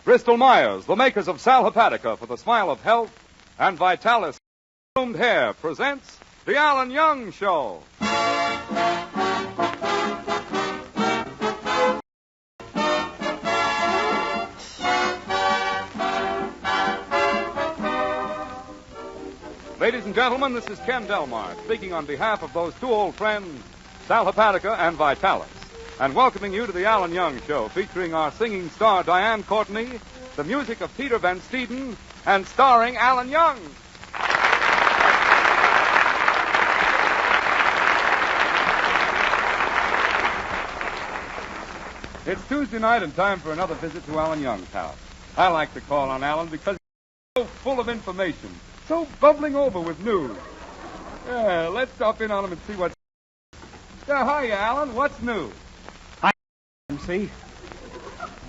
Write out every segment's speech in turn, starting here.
Bristol Myers, the makers of Sal Hepatica for the smile of health, and Vitalis groomed hair, presents The Alan Young Show. Ladies and gentlemen, this is Ken Delmar, speaking on behalf of those two old friends, Sal Hepatica and Vitalis, and welcoming you to the Alan Young Show, featuring our singing star Diane Courtney, the music of Peter Van Steeden, and starring Alan Young. It's Tuesday night and time for another visit to Alan Young's house. I like to call on Alan because he's so full of information, so bubbling over with news. Yeah, let's stop in on him and see what's... Yeah, hiya, Alan. What's new? Hi, MC.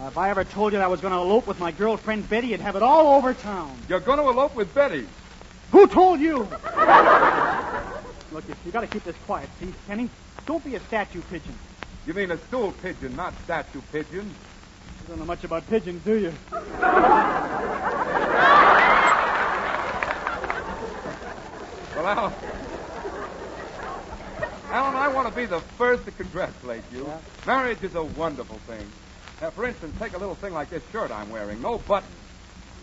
If I ever told you that I was going to elope with my girlfriend Betty, you'd have it all over town. You're going to elope with Betty? Who told you? Look, you got to keep this quiet, see, Kenny? Don't be a statue pigeon. You mean a stool pigeon, not statue pigeon? You don't know much about pigeons, do you? Well, Alan, I want to be the first to congratulate you. Yeah? Marriage is a wonderful thing. Now, for instance, take a little thing like this shirt I'm wearing. No buttons.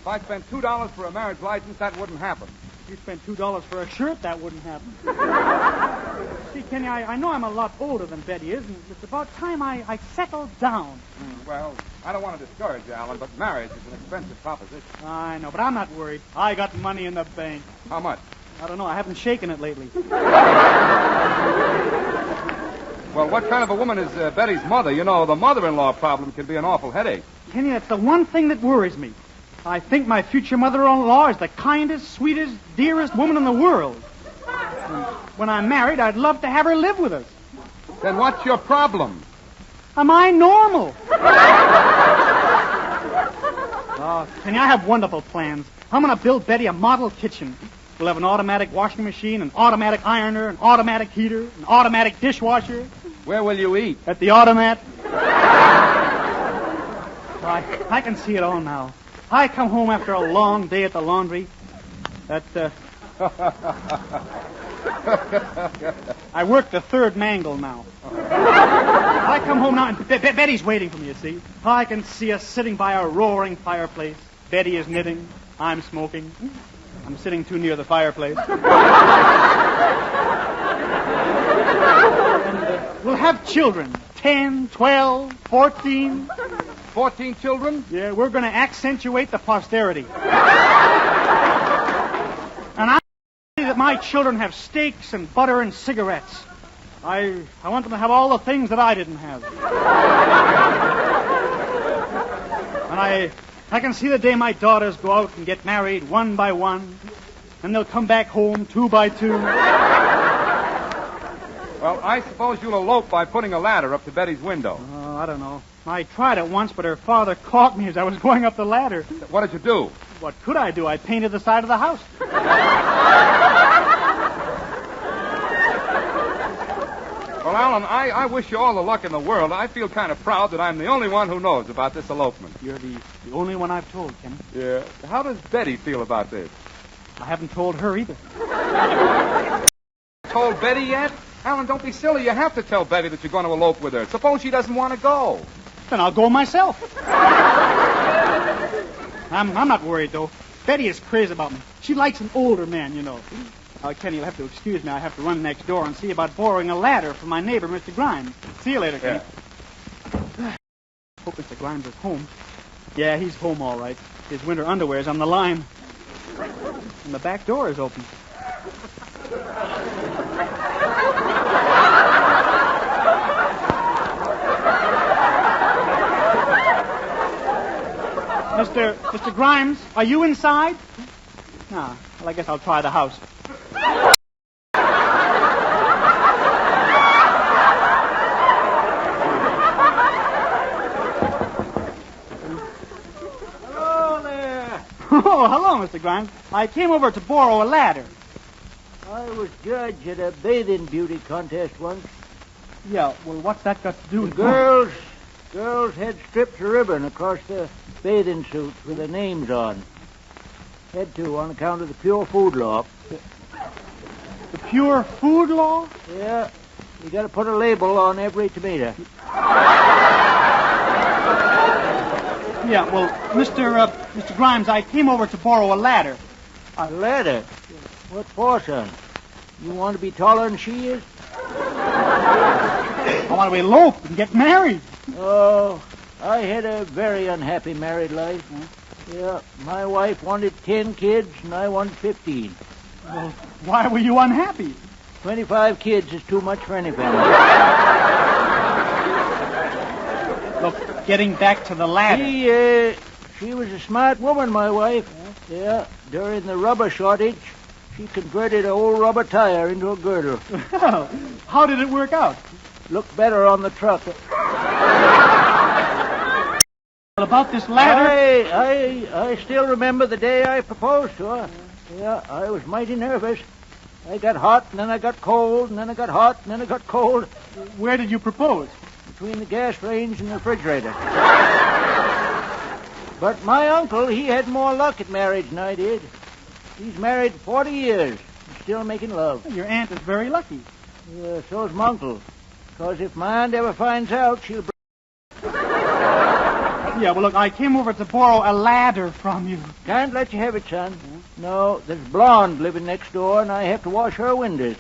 If I spent $2 for a marriage license, that wouldn't happen. If you spent $2 for a shirt, that wouldn't happen. See, Kenny, I know I'm a lot older than Betty is, and it's about time I settled down. Well, I don't want to discourage you, Alan, but marriage is an expensive proposition. I know, but I'm not worried. I got money in the bank. How much? I don't know. I haven't shaken it lately. Well, what kind of a woman is Betty's mother? You know, the mother-in-law problem can be an awful headache. Kenny, that's the one thing that worries me. I think my future mother-in-law is the kindest, sweetest, dearest woman in the world. And when I'm married, I'd love to have her live with us. Then what's your problem? Am I normal? Oh, Kenny, I have wonderful plans. I'm going to build Betty a model kitchen. We'll have an automatic washing machine, an automatic ironer, an automatic heater, an automatic dishwasher. Where will you eat? At the automat. I can see it all now. I come home after a long day at the laundry. I work the third mangle now. I come home now, and Betty's waiting for me, you see. I can see us sitting by a roaring fireplace. Betty is knitting. I'm smoking. I'm sitting too near the fireplace. And we'll have children. 10, 12, 14. 14 children? Yeah, we're going to accentuate the posterity. And I see that my children have steaks and butter and cigarettes. I want them to have all the things that I didn't have. And I can see the day my daughters go out and get married one by one, and they'll come back home 2 by 2. Well, I suppose you'll elope by putting a ladder up to Betty's window. Oh, I don't know. I tried it once, but her father caught me as I was going up the ladder. What did you do? What could I do? I painted the side of the house. Well, Alan, I wish you all the luck in the world. I feel kind of proud that I'm the only one who knows about this elopement. You're the only one I've told, Kenny. Yeah. How does Betty feel about this? I haven't told her either. Told Betty yet? Alan, don't be silly. You have to tell Betty that you're going to elope with her. Suppose she doesn't want to go. Then I'll go myself. I'm not worried, though. Betty is crazy about me. She likes an older man, you know. Kenny, you'll have to excuse me. I have to run next door and see about borrowing a ladder from my neighbor, Mr. Grimes. See you later, Kenny. Yeah. Hope Mr. Grimes is home. Yeah, he's home all right. His winter underwear's on the line. And the back door is open. Mr. Grimes, are you inside? No. Well, I guess I'll try the house. Hello there. Oh, hello, Mr. Grimes. I came over to borrow a ladder. I was judge at a bathing beauty contest once. Yeah, well, what's that got to do with... Girls had strips of ribbon across the bathing suits with their names on. Had to on account of the pure food law. The pure food law? Yeah. You got to put a label on every tomato. Yeah, well, Mr. Grimes, I came over to borrow a ladder. A ladder? What for, son? You want to be taller than she is? I want to elope and get married. Oh, I had a very unhappy married life. Yeah, my wife wanted 10 kids and I wanted 15. Well, why were you unhappy? 25 kids is too much for any family. Look, getting back to the ladder. She was a smart woman, my wife. Yeah, during the rubber shortage, she converted an old rubber tire into a girdle. How did it work out? Looked better on the truck. Well, about this ladder... I still remember the day I proposed to her. Yeah, I was mighty nervous. I got hot, and then I got cold, and then I got hot, and then I got cold. Where did you propose? Between the gas range and the refrigerator. But my uncle, he had more luck at marriage than I did. He's married 40 years and still making love. Your aunt is very lucky. Yeah, so's my uncle. Because if my aunt ever finds out, she'll... Yeah, well, look, I came over to borrow a ladder from you. Can't let you have it, son. No, there's a blonde living next door, and I have to wash her windows.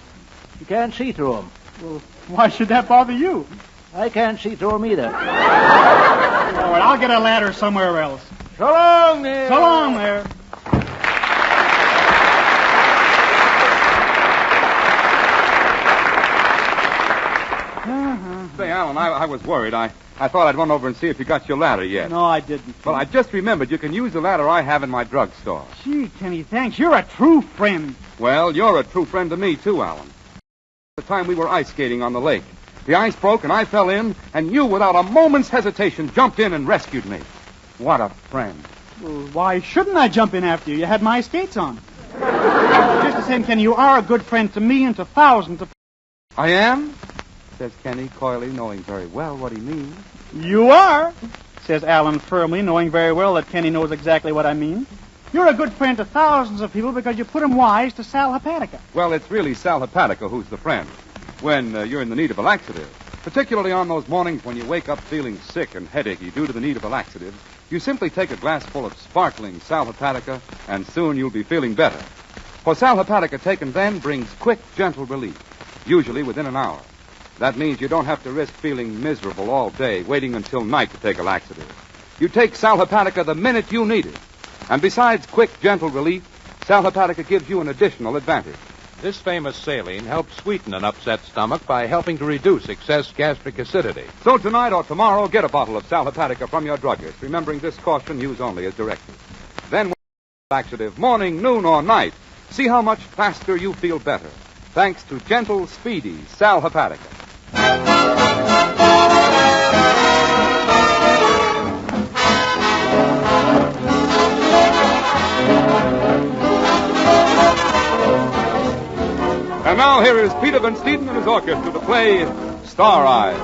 You can't see through them. Well, why should that bother you? I can't see through them either. All right, I'll get a ladder somewhere else. So long there. So long there. Say, Alan, I was worried. I thought I'd run over and see if you got your ladder yet. No, I didn't. Well, I just remembered you can use the ladder I have in my drugstore. Gee, Kenny, thanks. You're a true friend. Well, you're a true friend to me, too, Alan. The time we were ice skating on the lake. The ice broke and I fell in, and you, without a moment's hesitation, jumped in and rescued me. What a friend. Well, why shouldn't I jump in after you? You had my skates on. Just the same, Kenny, you are a good friend to me and to thousands of... I am? Says Kenny coyly, knowing very well what he means. You are, says Alan firmly, knowing very well that Kenny knows exactly what I mean. You're a good friend to thousands of people because you put them wise to Sal Hepatica. Well, it's really Sal Hepatica who's the friend when you're in the need of a laxative. Particularly on those mornings when you wake up feeling sick and headachy due to the need of a laxative, you simply take a glass full of sparkling Sal Hepatica, and soon you'll be feeling better. For Sal Hepatica taken then brings quick, gentle relief, usually within an hour. That means you don't have to risk feeling miserable all day, waiting until night to take a laxative. You take Sal Hepatica the minute you need it. And besides quick, gentle relief, Sal Hepatica gives you an additional advantage. This famous saline helps sweeten an upset stomach by helping to reduce excess gastric acidity. So tonight or tomorrow, get a bottle of Sal Hepatica from your druggist, remembering this caution, use only as directed. Then, laxative, morning, noon, or night, see how much faster you feel better, thanks to gentle, speedy Sal Hepatica. And now here is Peter Van Steeden and his orchestra to play Star Eyes.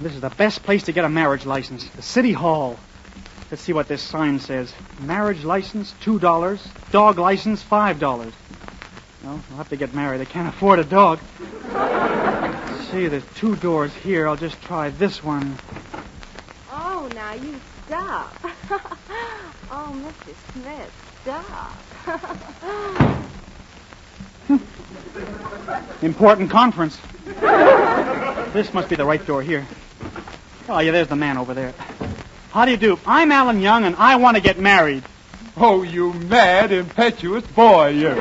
This is the best place to get a marriage license, the City Hall. Let's see what this sign says. Marriage license, $2. Dog license, $5. Well, I'll have to get married. I can't afford a dog. see, there's 2 doors here. I'll just try this one. Oh, now you stop. Oh, Mr. Smith, stop. Important conference. This must be the right door here. Oh, yeah, there's the man over there. How do you do? I'm Alan Young, and I want to get married. Oh, you mad, impetuous boy, you.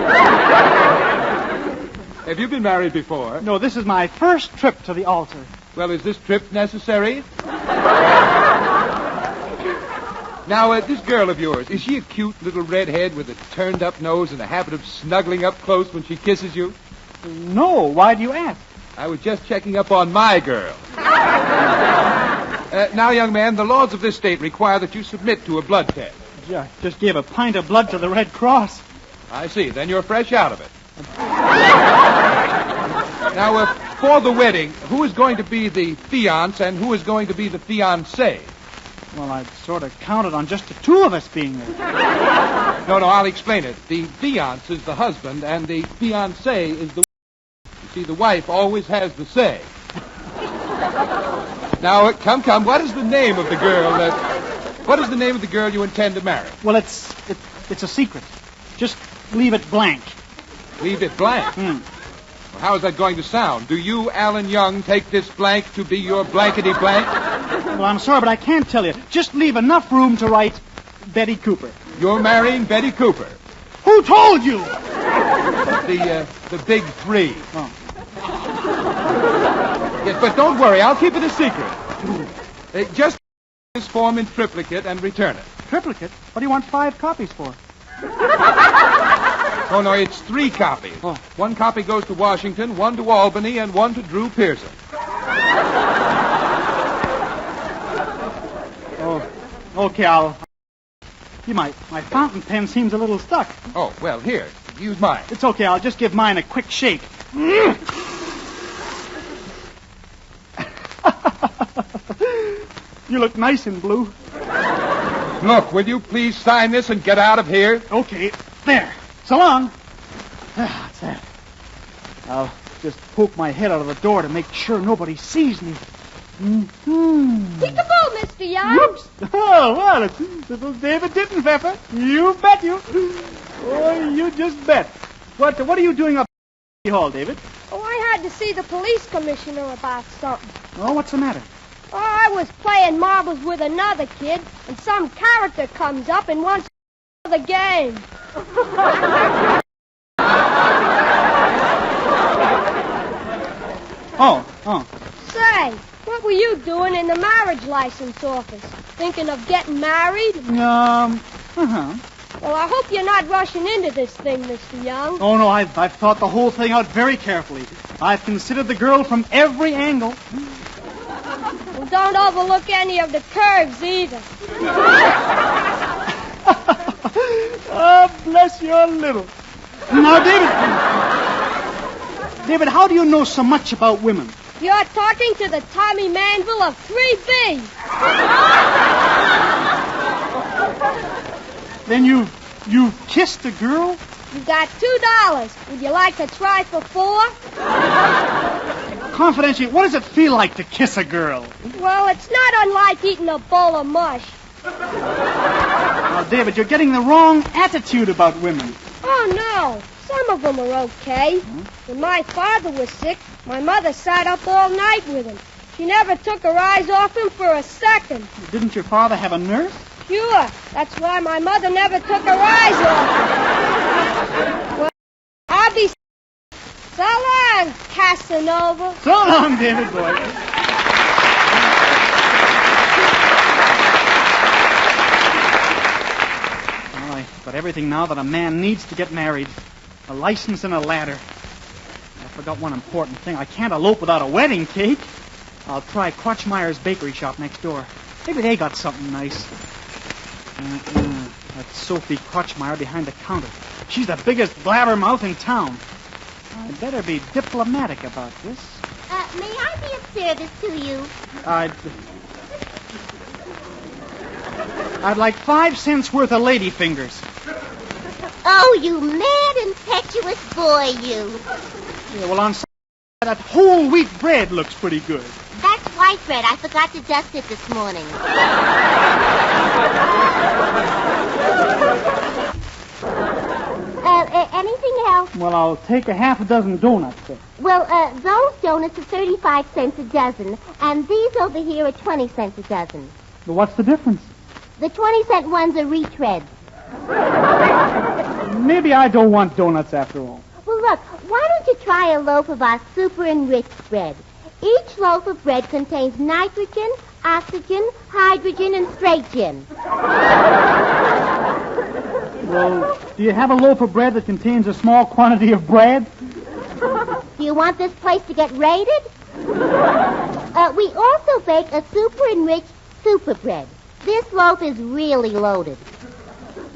Have you been married before? No, this is my first trip to the altar. Well, is this trip necessary? Now, this girl of yours, is she a cute little redhead with a turned-up nose and a habit of snuggling up close when she kisses you? No, why do you ask? I was just checking up on my girl. Now, young man, the laws of this state require that you submit to a blood test. Yeah, just gave a pint of blood to the Red Cross. I see. Then you're fresh out of it. Now, for the wedding, who is going to be the fiancé and who is going to be the fiancée? Well, I'd sort of counted on just the 2 of us being there. No, I'll explain it. The fiancé is the husband, and the fiancée is the... You see, the wife always has the say. Now, come, what is the name of the girl What is the name of the girl you intend to marry? Well, it's a secret. Just leave it blank. Leave it blank? Well, how is that going to sound? Do you, Alan Young, take this blank to be your blankety-blank? Well, I'm sorry, but I can't tell you. Just leave enough room to write Betty Cooper. You're marrying Betty Cooper. Who told you? The big 3. Oh. Yes, but don't worry. I'll keep it a secret. Just this form in triplicate and return it. Triplicate? What do you want 5 copies for? Oh, no, it's 3 copies. Oh. 1 copy goes to Washington, 1 to Albany, and 1 to Drew Pearson. Oh, okay, my fountain pen seems a little stuck. Oh, well, here, use mine. It's okay, I'll just give mine a quick shake. You look nice in blue. Look, will you please sign this and get out of here? Okay, there. So long. What's that? I'll just poke my head out of the door to make sure nobody sees me. Peekaboo, Mr. Young. Whoops. Oh, what? It's little David Dittenpfeffer. You bet you. Oh, you just bet. What are you doing up at the hall, David? Oh, I had to see the police commissioner about something. Oh, what's the matter? Oh, I was playing marbles with another kid, and some character comes up and wants to the game. Oh. Say, what were you doing in the marriage license office? Thinking of getting married? Uh-huh. Well, I hope you're not rushing into this thing, Mr. Young. Oh, no, I've thought the whole thing out very carefully. I've considered the girl from every angle. Well, don't overlook any of the curves either. Oh, bless your little. Now, David, how do you know so much about women? You're talking to the Tommy Manville of 3B. Then you've kissed a girl? You got $2. Would you like to try for 4? Confidentially, what does it feel like to kiss a girl? Well, it's not unlike eating a bowl of mush. Now, David, you're getting the wrong attitude about women. Oh, no. Some of them are okay. When my father was sick, my mother sat up all night with him. She never took her eyes off him for a second. Didn't your father have a nurse? Sure. That's why my mother never took her eyes off him. Well, I'll be... So long, Casanova. So long, David boy. Well, I've got everything now that a man needs to get married. A license and a ladder. I forgot one important thing. I can't elope without a wedding cake. I'll try Crotchmeyer's bakery shop next door. Maybe they got something nice. That's Sophie Crotchmeyer behind the counter. She's the biggest blabbermouth in town. I'd better be diplomatic about this. May I be of service to you? I'd like 5 cents worth of lady fingers. Oh, you mad, impetuous boy, you. Yeah, well, on That whole wheat bread looks pretty good. That's white bread. I forgot to dust it this morning. Anything else? Well, I'll take a half a dozen donuts, sir. Well, those donuts are 35 cents a dozen, and these over here are 20 cents a dozen. But what's the difference? The 20-cent ones are retreads. Maybe I don't want donuts after all. Well, look, why don't you try a loaf of our super enriched bread? Each loaf of bread contains nitrogen, oxygen, hydrogen, and straight gin. Well, do you have a loaf of bread that contains a small quantity of bread? Do you want this place to get raided? We also bake a super enriched super bread. This loaf is really loaded.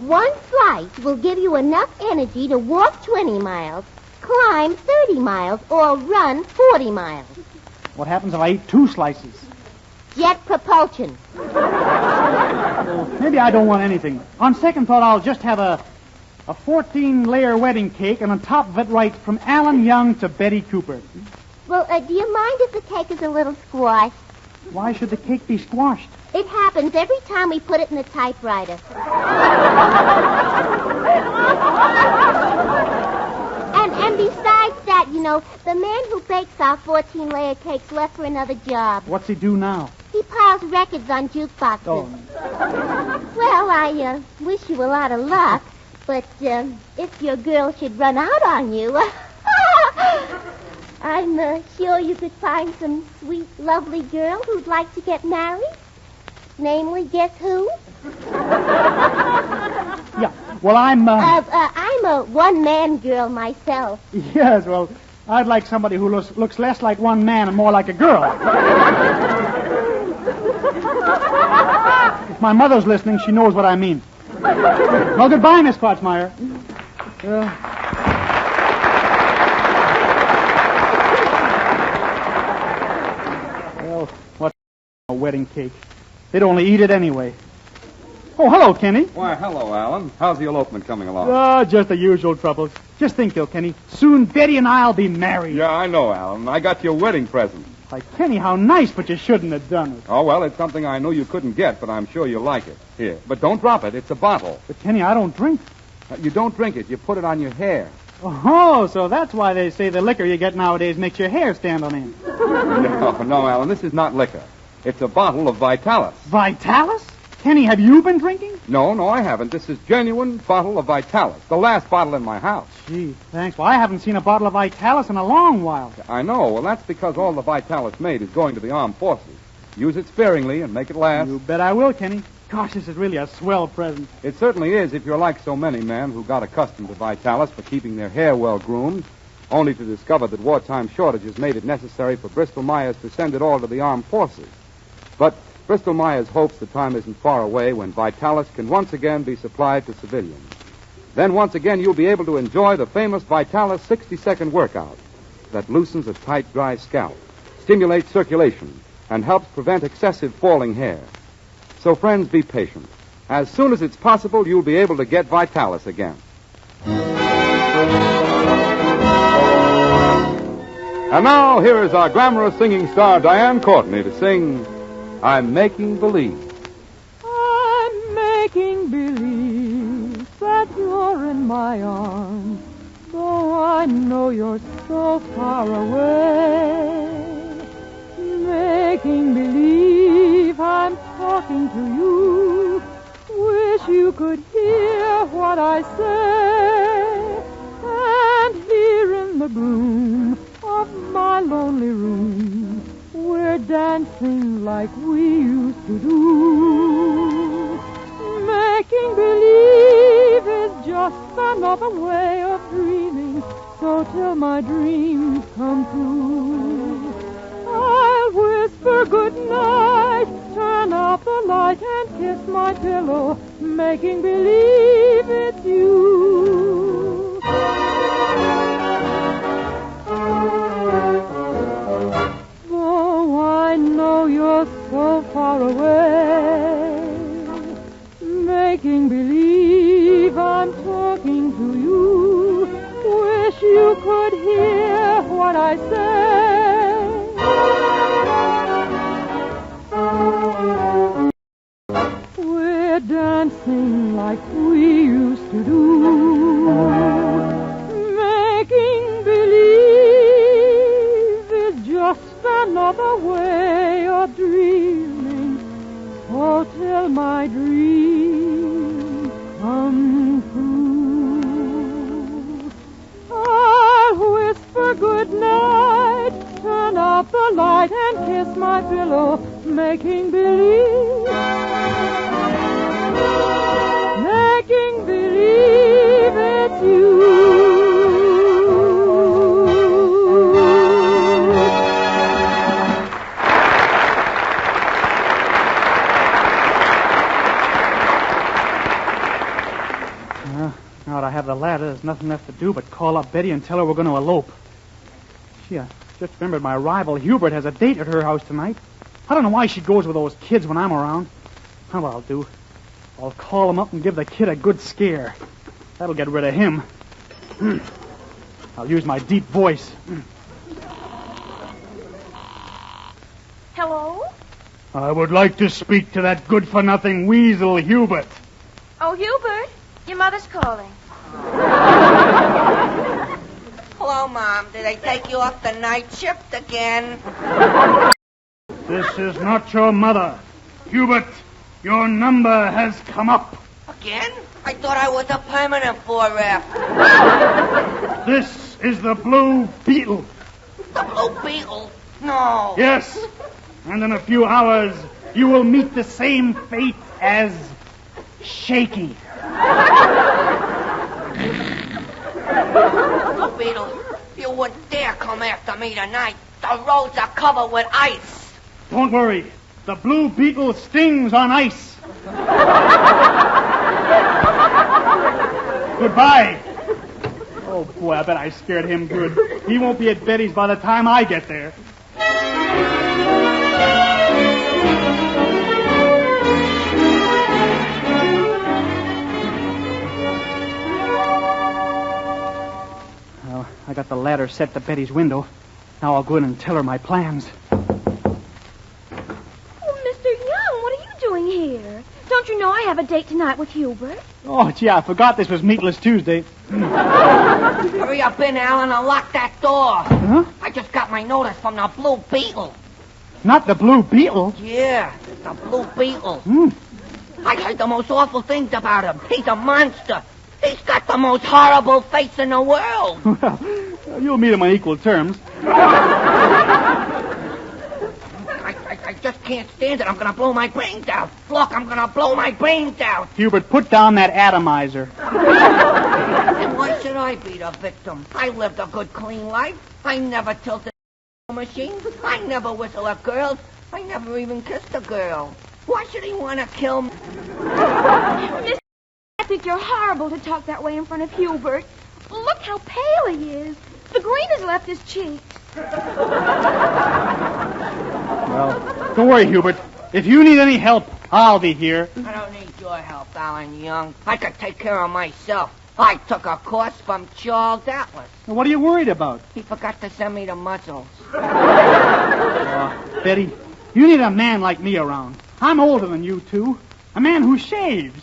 One slice will give you enough energy to walk 20 miles, climb 30 miles, or run 40 miles. What happens if I eat 2 slices? Jet propulsion. Well, maybe I don't want anything. On second thought, I'll just have a 14-layer wedding cake, and on top of it write, from Alan Young to Betty Cooper. Well, do you mind if the cake is a little squashed? Why should the cake be squashed? It happens every time we put it in the typewriter. And besides that, you know, the man who bakes our 14-layer cakes left for another job. What's he do now? He piles records on jukeboxes. Oh. Well, I wish you a lot of luck, but if your girl should run out on you, I'm sure you could find some sweet, lovely girl who'd like to get married. Namely, guess who? Yeah, well, I'm a one-man girl myself. Yes, well, I'd like somebody who looks less like one man and more like a girl. If my mother's listening, she knows what I mean. Well, goodbye, Miss Klotzmeyer. Well, what's a wedding cake? They'd only eat it anyway. Oh, hello, Kenny. Why, hello, Alan. How's the elopement coming along? Oh, just the usual troubles. Just think, though, Kenny. Soon Betty and I'll be married. Yeah, I know, Alan. I got your wedding present. Why, Kenny, how nice, but you shouldn't have done it. Oh, well, it's something I knew you couldn't get, but I'm sure you'll like it. Here, but don't drop it. It's a bottle. But, Kenny, I don't drink. You don't drink it. You put it on your hair. Oh, so that's why they say the liquor you get nowadays makes your hair stand on end. No, Alan, this is not liquor. It's a bottle of Vitalis. Vitalis? Kenny, have you been drinking? No, I haven't. This is genuine bottle of Vitalis. The last bottle in my house. Gee, thanks. Well, I haven't seen a bottle of Vitalis in a long while. I know. Well, that's because all the Vitalis made is going to the armed forces. Use it sparingly and make it last. You bet I will, Kenny. Gosh, this is really a swell present. It certainly is if you're like so many men who got accustomed to Vitalis for keeping their hair well groomed, only to discover that wartime shortages made it necessary for Bristol-Myers to send it all to the armed forces. But Bristol-Myers hopes the time isn't far away when Vitalis can once again be supplied to civilians. Then once again you'll be able to enjoy the famous Vitalis 60-second workout that loosens a tight, dry scalp, stimulates circulation, and helps prevent excessive falling hair. So, friends, be patient. As soon as it's possible, you'll be able to get Vitalis again. And now, here is our glamorous singing star, Diane Courtney, to sing I'm Making Believe. I'm making believe that you're in my arms, though I know you're so far away. Making believe I'm talking to you. Wish you could hear what I say. And here in the gloom of my lonely room, we're dancing like we used to do. Making believe is just another way of dreaming, so till my dreams come true, I'll whisper good night, turn out the light and kiss my pillow, making believe it's you. Though I know you're so far away, making believe I'm talking to you. Wish you could hear what what I say. We're dancing like we used to do, making believe is just another way of dreaming. Oh, till my dreams come true. I'll whisper good night, turn out the light and kiss my pillow, making believe it's you. Now that I have the ladder, there's nothing left to do but call up Betty and tell her we're going to elope. Gee, I just remembered my rival Hubert has a date at her house tonight. I don't know why she goes with those kids when I'm around. How what I'll do? I'll call him up and give the kid a good scare. That'll get rid of him. I'll use my deep voice. Hello? I would like to speak to that good-for-nothing weasel, Hubert. Oh, Hubert, your mother's calling. Hello, Mom. Did I take you off the night shift again? This is not your mother. Hubert, your number has come up. Again? I thought I was a permanent 4F. This is the Blue Beetle. The Blue Beetle? No. Yes. And in a few hours, you will meet the same fate as Shaky. Blue Beetle, you wouldn't dare come after me tonight. The roads are covered with ice. Don't worry. The Blue Beetle stings on ice. Goodbye. Oh, boy, I bet I scared him good. He won't be at Betty's by the time I get there. Well, I got the ladder set to Betty's window. Now I'll go in and tell her my plans. Here. Don't you know I have a date tonight with Hubert? Oh, gee, I forgot this was Meatless Tuesday. Hurry up in, Alan, and lock that door. Huh? I just got my notice from the Blue Beetle. Not the Blue Beetle? Yeah, the Blue Beetle. Hmm. I heard the most awful things about him. He's a monster. He's got the most horrible face in the world. Well, you'll meet him on equal terms. I just can't stand it. I'm going to blow my brains out. Look, I'm going to blow my brains out. Hubert, put down that atomizer. And why should I be the victim? I lived a good, clean life. I never tilted a machine. I never whistled at girls. I never even kissed a girl. Why should he want to kill me? Miss, I think you're horrible to talk that way in front of Hubert. Look how pale he is. The green has left his cheeks. Well, don't worry, Hubert. If you need any help, I'll be here. I don't need your help, Alan Young. I could take care of myself. I took a course from Charles Atlas. Well, what are you worried about? He forgot to send me the muscles. Betty, you need a man like me around. I'm older than you two. A man who shaves.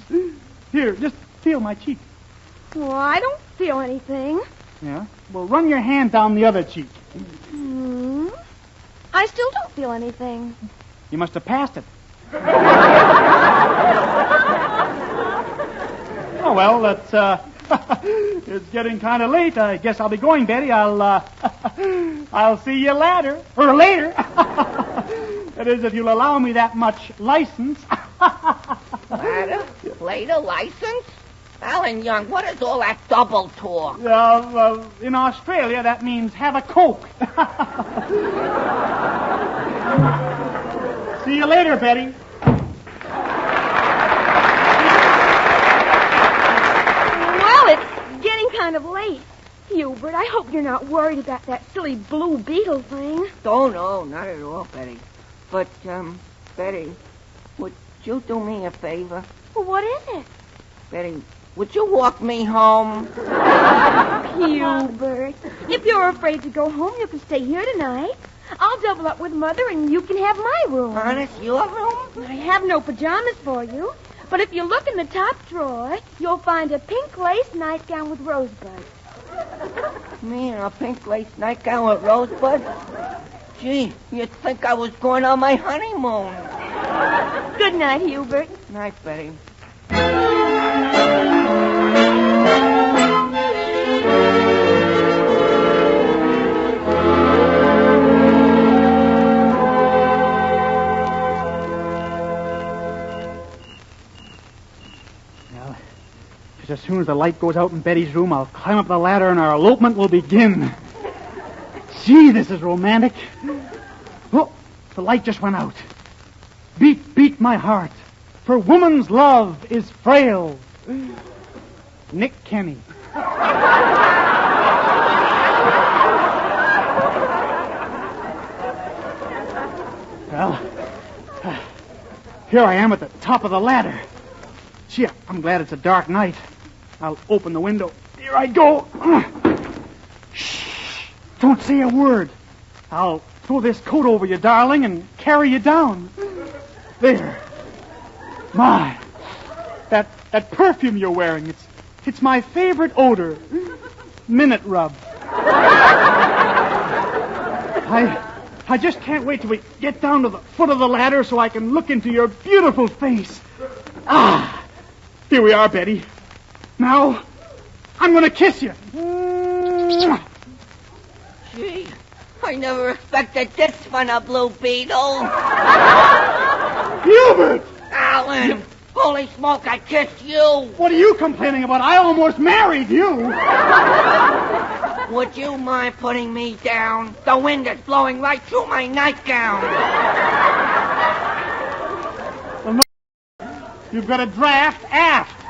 Here, just feel my cheek. Well, I don't feel anything. Yeah? Well, run your hand down the other cheek. I still don't feel anything. You must have passed it. Oh, well, that's, it's getting kind of late. I guess I'll be going, Betty. I'll see you later. Or later. That is, if you'll allow me that much license. Later license? Alan Young, what is all that double talk? In Australia, that means have a Coke. See you later, Betty. Well, it's getting kind of late. Hubert, I hope you're not worried about that silly Blue Beetle thing. Oh, no, not at all, Betty. But, Betty, would you do me a favor? Well, what is it? Betty, would you walk me home? Hubert, if you're afraid to go home, you can stay here tonight. I'll double up with Mother, and you can have my room. Honest, your room? I have no pajamas for you, but if you look in the top drawer, you'll find a pink lace nightgown with rosebuds. Me in a pink lace nightgown with rosebuds? Gee, you'd think I was going on my honeymoon. Good night, Hubert. Night, Betty. As soon as the light goes out in Betty's room, I'll climb up the ladder and our elopement will begin. Gee, this is romantic. Oh, the light just went out. Beat, beat my heart, for woman's love is frail. Nick Kenny. Well, here I am at the top of the ladder. Gee, I'm glad it's a dark night. I'll open the window. Here I go. Shh. Don't say a word. I'll throw this coat over you, darling, and carry you down. There. My. That perfume you're wearing, it's my favorite odor. Minute Rub. I just can't wait till we get down to the foot of the ladder so I can look into your beautiful face. Ah. Here we are, Betty. Now, I'm going to kiss you. Gee, I never expected this from a Blue Beetle. Hubert! Alan, holy smoke, I kissed you. What are you complaining about? I almost married you. Would you mind putting me down? The wind is blowing right through my nightgown. Well, no. You've got a draft aft.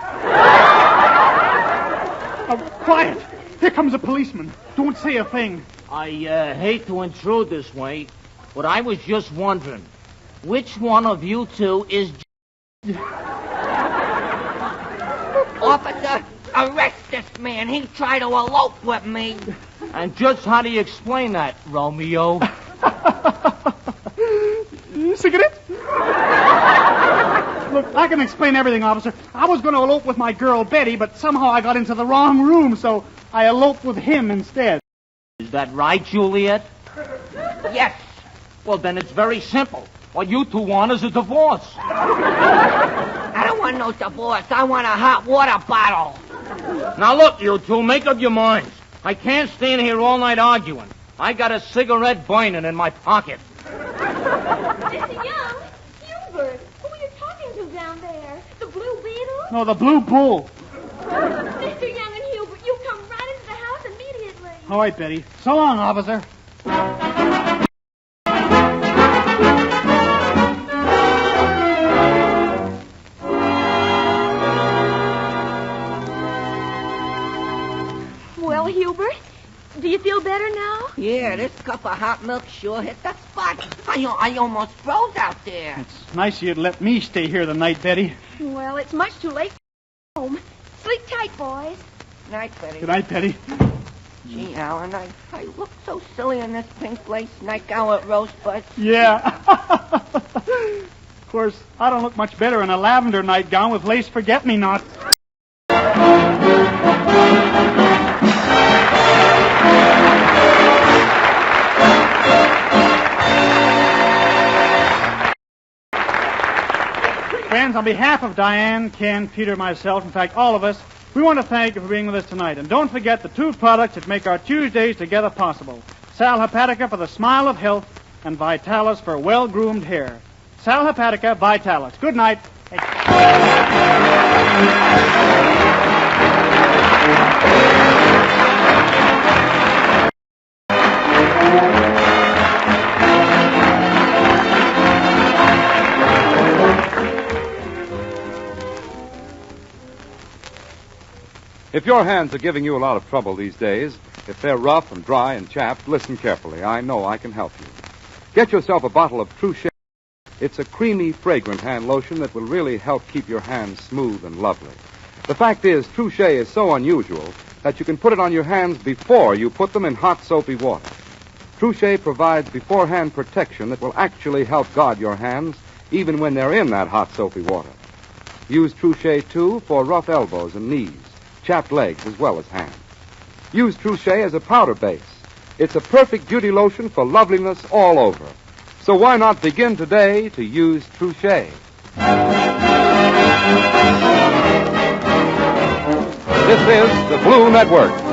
Oh, quiet. Here comes a policeman. Don't say a thing. I hate to intrude this way, but I was just wondering, which one of you two is... Officer, arrest this man. He tried to elope with me. And just how do you explain that, Romeo? Cigarette? Look, I can explain everything, officer. I was going to elope with my girl, Betty, but somehow I got into the wrong room, so I eloped with him instead. Is that right, Juliet? Yes. Well, then it's very simple. What you two want is a divorce. I don't want no divorce. I want a hot water bottle. Now, look, you two, make up your minds. I can't stand here all night arguing. I got a cigarette burning in my pocket. Mr. Young, Hubert, who are you talking to down there? The Blue Beetle? No, the Blue Bull. Mr. Young and Hubert, you come right into the house immediately. All right, Betty. So long, officer. Well, Hubert, do you feel better now? Yeah, this cup of hot milk sure hit the spot. I almost froze out there. It's nice you'd let me stay here the night, Betty. Well, it's much too late to go home. Sleep tight, boys. Night, Betty. Good night, Betty. Gee, Alan, I look so silly in this pink lace nightgown with rosebuds. Yeah. Of course, I don't look much better in a lavender nightgown with lace forget-me-nots. Friends, on behalf of Diane, Ken, Peter, myself, in fact, all of us, we want to thank you for being with us tonight. And don't forget the two products that make our Tuesdays together possible. Sal Hepatica for the smile of health and Vitalis for well-groomed hair. Sal Hepatica, Vitalis. Good night. If your hands are giving you a lot of trouble these days, if they're rough and dry and chapped, listen carefully. I know I can help you. Get yourself a bottle of True Shave. It's a creamy, fragrant hand lotion that will really help keep your hands smooth and lovely. The fact is, Trouchet is so unusual that you can put it on your hands before you put them in hot, soapy water. Trouchet provides beforehand protection that will actually help guard your hands even when they're in that hot, soapy water. Use Trouchet, too, for rough elbows and knees, chapped legs, as well as hands. Use Trouchet as a powder base. It's a perfect beauty lotion for loveliness all over. So why not begin today to use Trouchet? This is the Blue Network.